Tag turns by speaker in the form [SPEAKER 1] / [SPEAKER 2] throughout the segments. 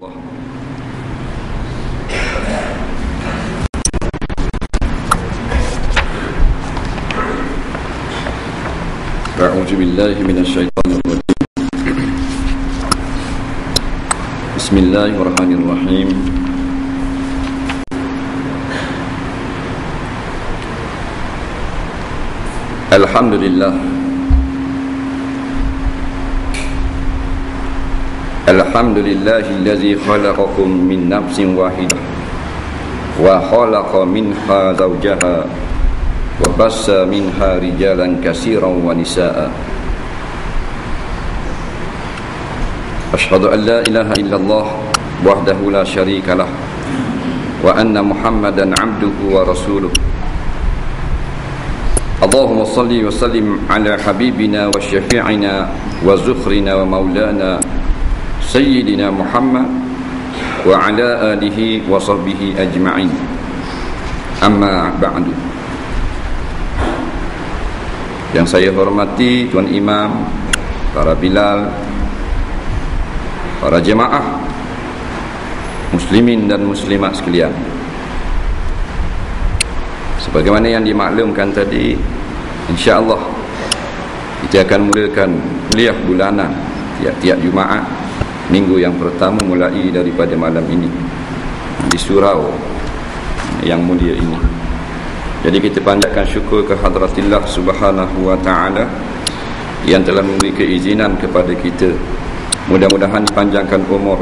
[SPEAKER 1] A'udzu billahi minasyaitonir rajim. Bismillahirrahmanirrahim. Alhamdulillah. Alhamdulillahillazi khalaqakum min nafsin wahidah wa khalaqa minha zawjaha wa bassa minha rijalan katsiran wa nisaa. Asyhadu an la ilaha illallah wahdahu la syarika lah wa anna Muhammadan 'abduhu wa rasuluh. Allahumma shalli wa sallim ala habibina wa syafi'ina wa zukhrina wa maulana Sayyidina Muhammad wa ala alihi wa sahbihi ajma'in. Amma ba'du. Yang saya hormati Tuan Imam, para Bilal, para jemaah muslimin dan muslimat sekalian. Sebagaimana yang dimaklumkan tadi, insya-Allah kita akan mulakan kuliah bulanan tiap-tiap Jumaat minggu yang pertama mulai daripada malam ini di surau yang mulia ini. Jadi kita panjatkan syukur ke hadratillah subhanahu wa ta'ala yang telah memberi keizinan kepada kita. Mudah-mudahan dipanjangkan umur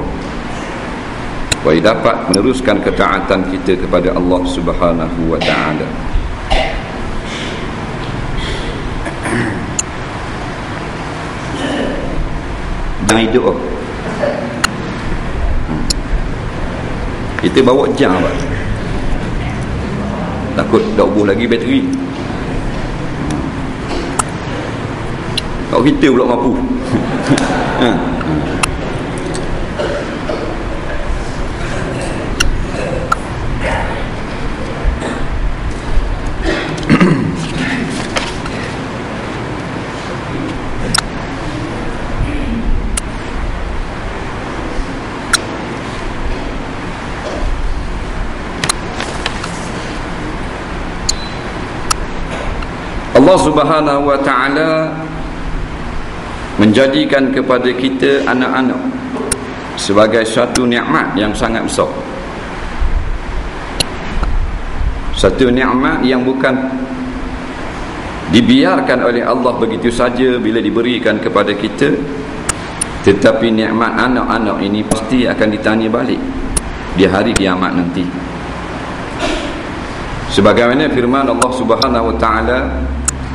[SPEAKER 1] supaya dapat meneruskan ketaatan kita kepada Allah subhanahu wa ta'ala. Jangan hidup kita bawa jam apa? Takut dah ubuh lagi bateri. Kalau kita pula mampu. Allah subhanahu wa ta'ala menjadikan kepada kita anak-anak sebagai satu nikmat yang sangat besar. Satu nikmat yang bukan dibiarkan oleh Allah begitu saja bila diberikan kepada kita, tetapi nikmat anak-anak ini pasti akan ditanya balik di hari kiamat nanti. Sebagaimana firman Allah subhanahu wa ta'ala,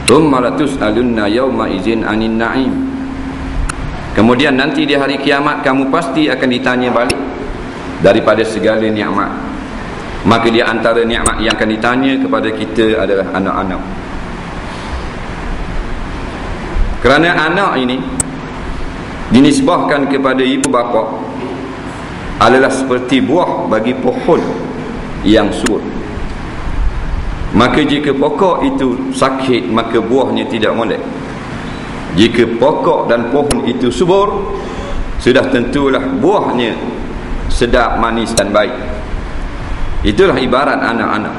[SPEAKER 1] "Tsumma latus'alunna yawma idzin 'anin na'im." Kemudian nanti di hari kiamat kamu pasti akan ditanya balik daripada segala nikmat. Maka di antara nikmat yang akan ditanya kepada kita adalah anak-anak. Kerana anak ini dinisbahkan kepada ibu bapa adalah seperti buah bagi pohon yang subur. Maka jika pokok itu sakit, maka buahnya tidak molek. Jika pokok dan pohon itu subur, sudah tentulah buahnya sedap, manis dan baik. Itulah ibarat anak-anak.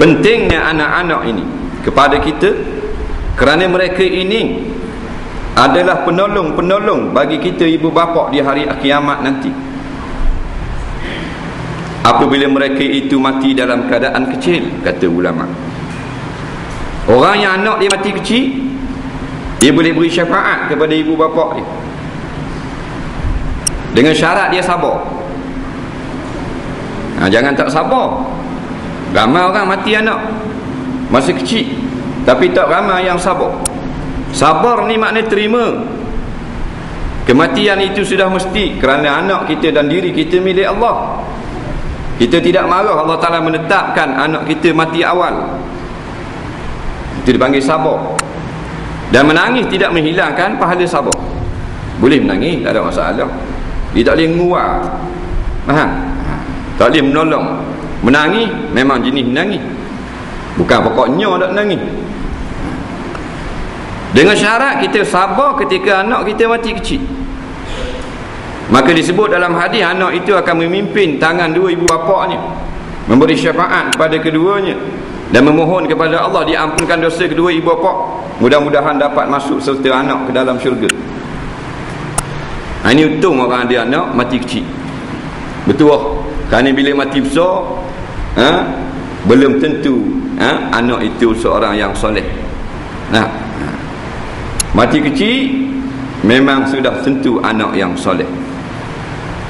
[SPEAKER 1] Pentingnya anak-anak ini kepada kita kerana mereka ini adalah penolong-penolong bagi kita ibu bapa di hari kiamat nanti. Apabila mereka itu mati dalam keadaan kecil, kata ulama, orang yang anak dia mati kecil, dia boleh beri syafaat kepada ibu bapa dia dengan syarat dia sabar. Jangan tak sabar. Ramai orang mati anak masa kecil, tapi tak ramai yang sabar. Sabar ni makna terima kematian itu sudah mesti, kerana anak kita dan diri kita milik Allah. Kita tidak marah Allah Ta'ala menetapkan anak kita mati awal. Itu dipanggil sabar. Dan menangis tidak menghilangkan pahala sabar. Boleh menangis, tak ada masalah. Dia tak boleh menguar, faham? Tak boleh menolong. Menangis memang jenis menangis, bukan pokoknya tak menangis. Dengan syarat kita sabar ketika anak kita mati kecil. Maka disebut dalam hadis, anak itu akan memimpin tangan dua ibu bapaknya, memberi syafaat kepada keduanya dan memohon kepada Allah diampunkan dosa kedua ibu bapa. Mudah-mudahan dapat masuk serta anak ke dalam syurga. Ini untung orang ada anak mati kecil. Betul. Kerana bila mati besar, belum tentu anak itu seorang yang soleh. Mati kecil memang sudah tentu anak yang soleh.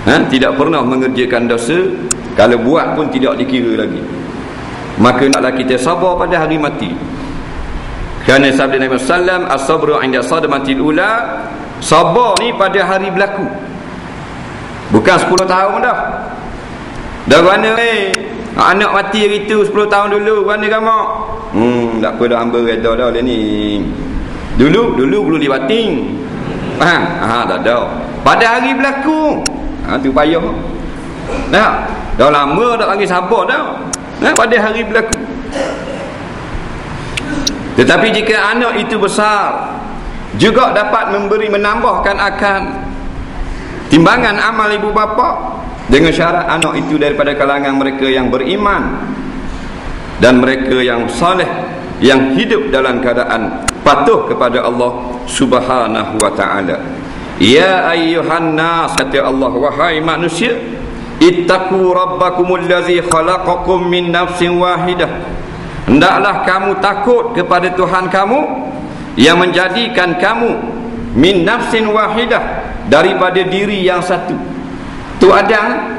[SPEAKER 1] Tidak pernah mengerjakan dosa, kalau buat pun tidak dikira lagi. Maka naklah kita sabar pada hari mati. Kerana sabda Nabi sallallahu alaihi wasallam, as-sabru 'inda sadmatil ula, sabar ni pada hari berlaku. Bukan 10 tahun dah. Dah mana anak mati hari tu 10 tahun dulu, mana gamak? Tak apa dah, hamba reda dah ni. Dulu perlu dibating. Faham? Tak ada. Pada hari berlaku. Tu payah. Dah lama dah panggil sabar dah. Pada hari berlaku. Tetapi jika anak itu besar, juga dapat menambahkan akan timbangan amal ibu bapa, dengan syarat anak itu daripada kalangan mereka yang beriman dan mereka yang saleh, yang hidup dalam keadaan patuh kepada Allah Subhanahu wa ta'ala. Ya ayyuhan nas, kata Allah, wahai manusia, ittaqu rabbakumul ladzi khalaqakum min nafsin wahidah, hendaklah kamu takut kepada Tuhan kamu yang menjadikan kamu min nafsin wahidah, daripada diri yang satu. Tu Adam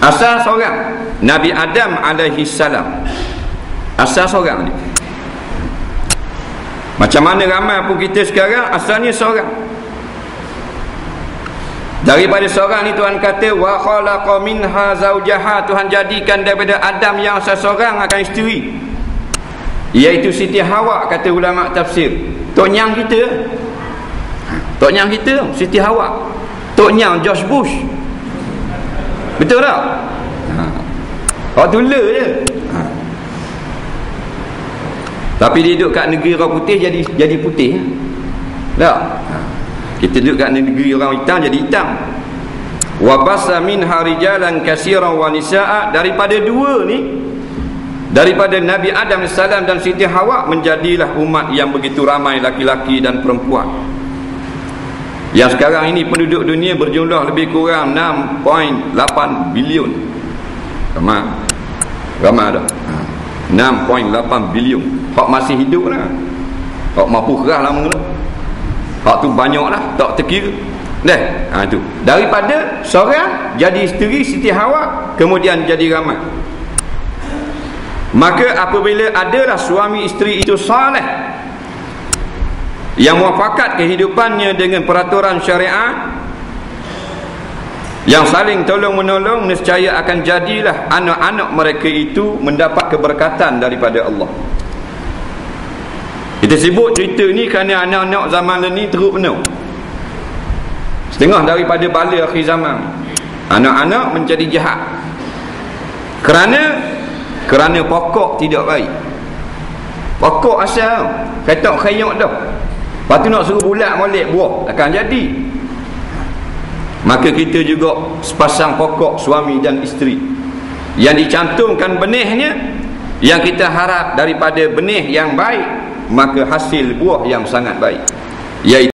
[SPEAKER 1] asal seorang, Nabi Adam alaihi salam asal seorang ni. Macam mana ramai pun kita sekarang asalnya seorang. Daripada seorang ni Tuhan kata wa khalaqa minha zaujaha, Tuhan jadikan daripada Adam yang seorang akan isteri, iaitu Siti Hawa, kata ulama tafsir. Tok nyang kita Siti Hawa, tok nyang George Bush. Betul tak? Kau tula je. Tapi dia duduk kat negeri orang putih jadi putih. Tak? Kita duduk kat negeri orang hitam jadi hitam. Wa basa minha rijalan katsiran wa nisaa, daripada dua ni, daripada Nabi Adam AS dan Siti Hawa, menjadilah umat yang begitu ramai, laki-laki dan perempuan. Yang sekarang ini penduduk dunia berjumlah lebih kurang 6.8 bilion. Ramai dah. 6.8 bilion. Hak masih hidup lah. Hak mampu kerah lah mengenal. Hak tu banyak lah, tak terkira. Itu daripada seorang jadi isteri Siti Hawa, kemudian jadi ramai. Maka apabila adalah suami isteri itu saleh, yang muafakat kehidupannya dengan peraturan syariat, yang saling tolong menolong, nescaya akan jadilah anak-anak mereka itu mendapat keberkatan daripada Allah. Kita sebut cerita ni kerana anak-anak zaman ni teruk penuh. Setengah daripada bala akhir zaman, anak-anak menjadi jahat kerana pokok tidak baik. Pokok asal ketok khayok dah, lepas tu nak suruh bulat molek buah, akan jadi. Maka kita juga sepasang pokok suami dan isteri yang dicantumkan benihnya, yang kita harap daripada benih yang baik, maka hasil buah yang sangat baik, iaitu